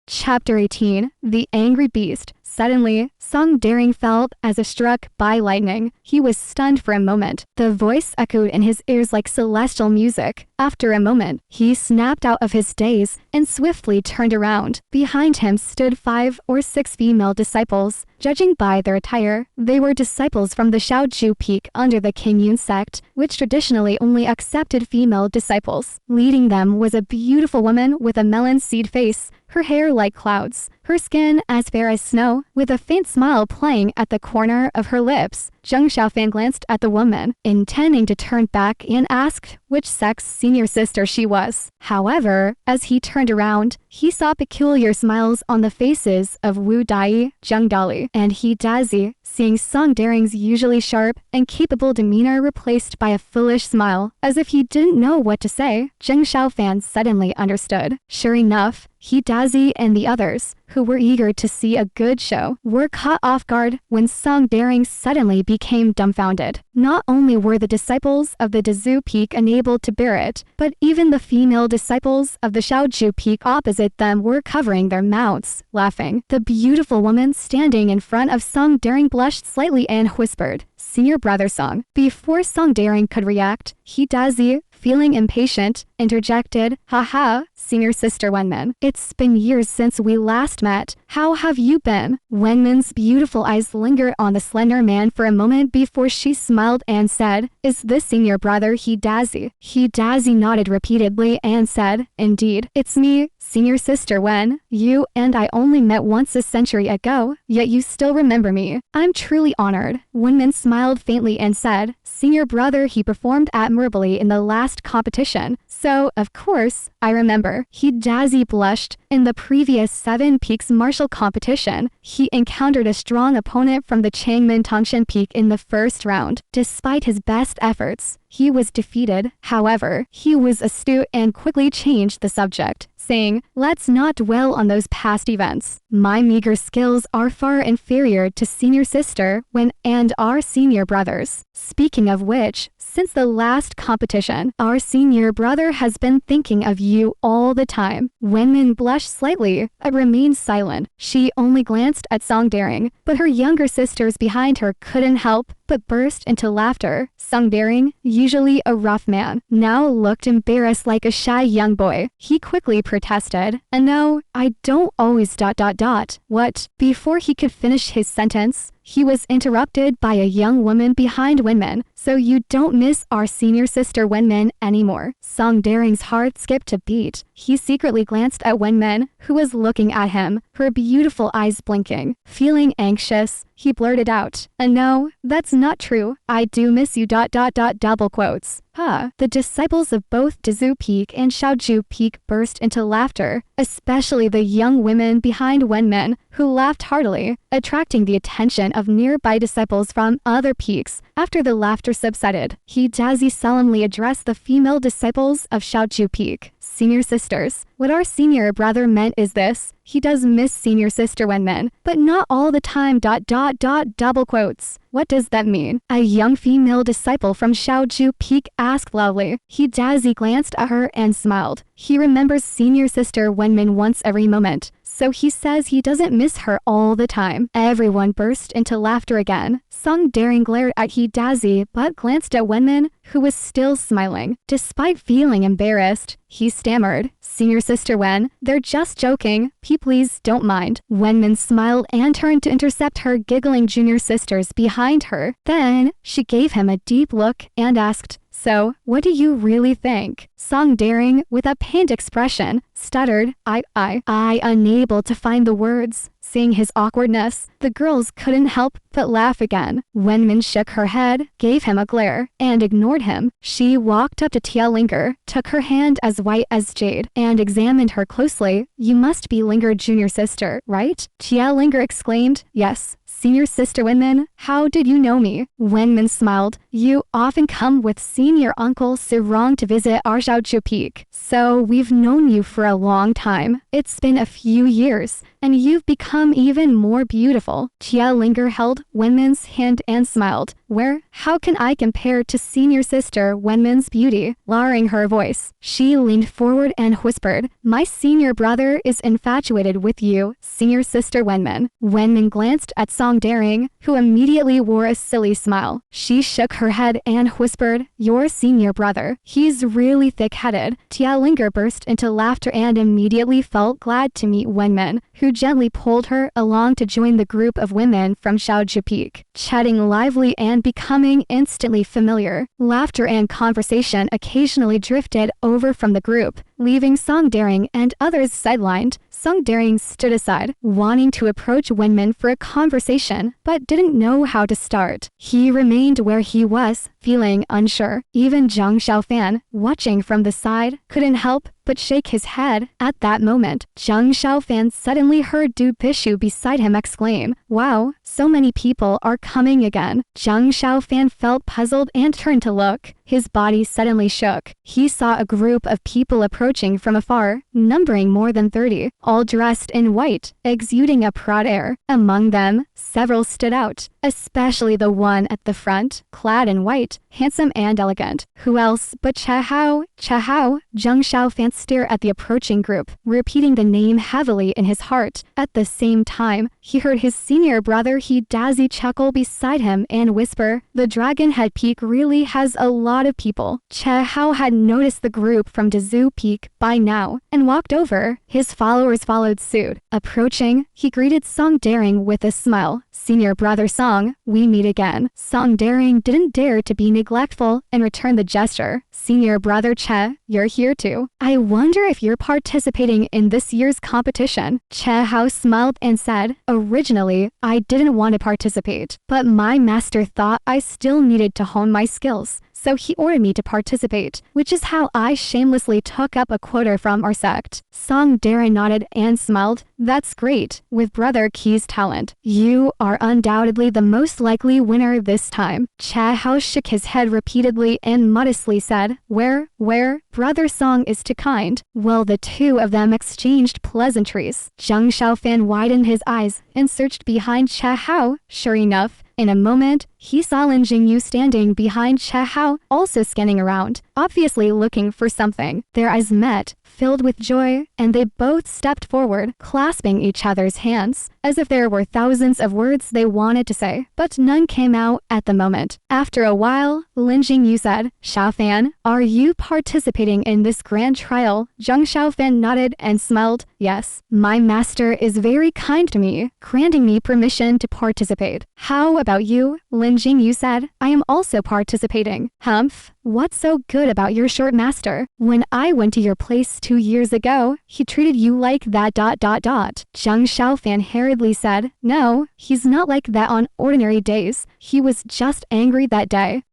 Chapter 18. The Angry Beast. Suddenly, Song Daring felt as if struck by lightning. He was stunned for a moment. The voice echoed in his ears like celestial music. After a moment, he snapped out of his daze and swiftly turned around. Behind him stood 5 or 6 female disciples. Judging by their attire, they were disciples from the Shaoju Peak under the Qingyun Sect, which traditionally only accepted female disciples. Leading them was a beautiful woman with a melon seed face, her hair like clouds, her skin as fair as snow, with a faint smile playing at the corner of her lips. Zhang Xiaofan glanced at the woman, intending to turn back, and asked which sect's senior sister she was. However, as he turned around, he saw peculiar smiles on the faces of Wu Dai, Zhang Dali, and He Dazi, seeing Song Daring's usually sharp and capable demeanor replaced by a foolish smile. As if he didn't know what to say, Zhang Xiaofan suddenly understood. Sure enough, He Dazi and the others, who were eager to see a good show, were caught off guard when Song Daring suddenly became dumbfounded. Not only were the disciples of the Dazu Peak unable to bear it, but even the female disciples of the Shaoju Peak opposite them were covering their mouths, laughing. The beautiful woman standing in front of Song Daring blushed slightly and whispered, "Senior brother Song." Before Song Daring could react, He Dazi, feeling impatient, interjected, "Haha, senior sister Wenmin. It's been years since we last met. How have you been?" Wenmin's beautiful eyes lingered on the slender man for a moment before she smiled and said, "Is this senior brother He Dazi?" He Dazi nodded repeatedly and said, "Indeed, it's me, senior sister Wen. You and I only met once a century ago, yet you still remember me. I'm truly honored." Wenmin smiled faintly and said, "Senior brother, he performed admirably in the last competition, so, of course, I remember." He Dazi blushed. In the previous 7 Peaks martial competition, he encountered a strong opponent from the Changmen Tongshan Peak in the first round. Despite his best efforts, he was defeated. However, he was astute and quickly changed the subject, saying, "Let's not dwell on those past events. My meager skills are far inferior to senior sister Wen and our senior brothers. Speaking of which, since the last competition, our senior brother has been thinking of you all the time." Wenmin blushed slightly, but remained silent. She only glanced at Song Daring, but her younger sisters behind her couldn't help but burst into laughter. Song Daring, usually a rough man, now looked embarrassed like a shy young boy. He quickly protested, "No, I don't always ... What?" Before he could finish his sentence, he was interrupted by a young woman behind Wenmin. "So you don't miss our senior sister Wenmin anymore?" Song Daring's heart skipped a beat. He secretly glanced at Wenmin, who was looking at him, her beautiful eyes blinking. Feeling anxious, he blurted out, "No, that's not true. I do miss you ... double quotes. The disciples of both Dazu Peak and Shaoju Peak burst into laughter, especially the young women behind Wenmin, who laughed heartily, attracting the attention of nearby disciples from other peaks. After the laughter subsided, He Dazi solemnly addressed the female disciples of Shaoju Peak. "Senior sisters, what our senior brother meant is this: he does miss senior sister Wenmin, but not all the time ... double quotes. What does that mean?" A young female disciple from Shaoju Peak asked loudly. He Dazi glanced at her and smiled. He remembers senior sister Wenmin once every moment, so he says he doesn't miss her all the time. Everyone burst into laughter again. Song Daring glared at He Dazi but glanced at Wenmin, who was still smiling. Despite feeling embarrassed, he stammered, "Senior sister Wen, they're just joking. Please don't mind." Wenmin smiled and turned to intercept her giggling junior sisters behind her. Then, she gave him a deep look and asked, "So, what do you really think?" Song Daring, with a pained expression, stuttered, I, unable to find the words. Seeing his awkwardness, the girls couldn't help but laugh again. Wenmin shook her head, gave him a glare, and ignored him. She walked up to Tia Linger, took her hand as white as jade, and examined her closely. "You must be Linger junior sister, right?" Tia Linger exclaimed, "Yes. Senior sister Wenmin, how did you know me?" Wenmin smiled. "You often come with senior uncle Sirong to visit our Shaoju Peak, so we've known you for a long time. It's been a few years and you've become even more beautiful. Tia Linger held Wenmin's hand and smiled. How can I compare to senior sister Wenmin's beauty? Lowering her voice, she leaned forward and whispered, my senior brother is infatuated with you, senior sister Wenmin. Wenmin glanced at Song Daring, who immediately wore a silly smile. She shook her head and whispered, your senior brother. He's really thick-headed. Tia Linger burst into laughter and immediately felt glad to meet Wenmin, who gently pulled her along to join the group of women from Shaoji Peak, chatting lively and becoming instantly familiar. Laughter and conversation occasionally drifted over from the group, leaving Song Daring and others sidelined. Song Daring stood aside, wanting to approach Wenmin for a conversation, but didn't know how to start. He remained where he was, feeling unsure. Even Zhang Xiaofan, watching from the side, couldn't help but shake his head. At that moment, Zhang Xiaofan suddenly heard Du Bishu beside him exclaim, wow, so many people are coming again. Zhang Xiaofan felt puzzled and turned to look. His body suddenly shook. He saw a group of people approaching from afar, numbering more than 30, all dressed in white, exuding a proud air. Among them, several stood out, especially the one at the front, clad in white, handsome and elegant. Who else but Chahao? Chahao? Zhang Xiaofan stared at the approaching group, repeating the name heavily in his heart. At the same time, he heard his senior brother He Dazi chuckle beside him and whisper, the Dragon Head Peak really has a lot of people. Chahao had noticed the group from Dazhu Peak by now, and walked over. His followers followed suit. Approaching, he greeted Song Daring with a smile. Senior brother Song, we meet again. Song Daring didn't dare to be neglectful and returned the gesture. Senior brother Che, you're here too. I wonder if you're participating in this year's competition. Che Hao smiled and said, originally, I didn't want to participate, but my master thought I still needed to hone my skills. So he ordered me to participate, which is how I shamelessly took up a quota from our sect. Song Daring nodded and smiled. That's great. With Brother Key's talent, you are undoubtedly the most likely winner this time. Cha Hao shook his head repeatedly and modestly said, Where? Brother Song is too kind. Well, the two of them exchanged pleasantries. Zhang Xiaofan widened his eyes and searched behind Cha Hao. Sure enough, in a moment, he saw Lin Jingyu standing behind Cha Hao, also scanning around, obviously looking for something. Their eyes met, filled with joy, and they both stepped forward, clasping each other's hands, as if there were thousands of words they wanted to say, but none came out at the moment. After a while, Lin Jingyu said, Xiaofan, are you participating in this grand trial? Zhang Xiaofan nodded and smiled. Yes, my master is very kind to me, granting me permission to participate. How about you? Lin Jingyu said, I am also participating. Humph, what's so good about your short master? When I went to your place 2 years ago, he treated you like that ... Zhang Xiaofan hurriedly said, No, he's not like that on ordinary days. He was just angry that day.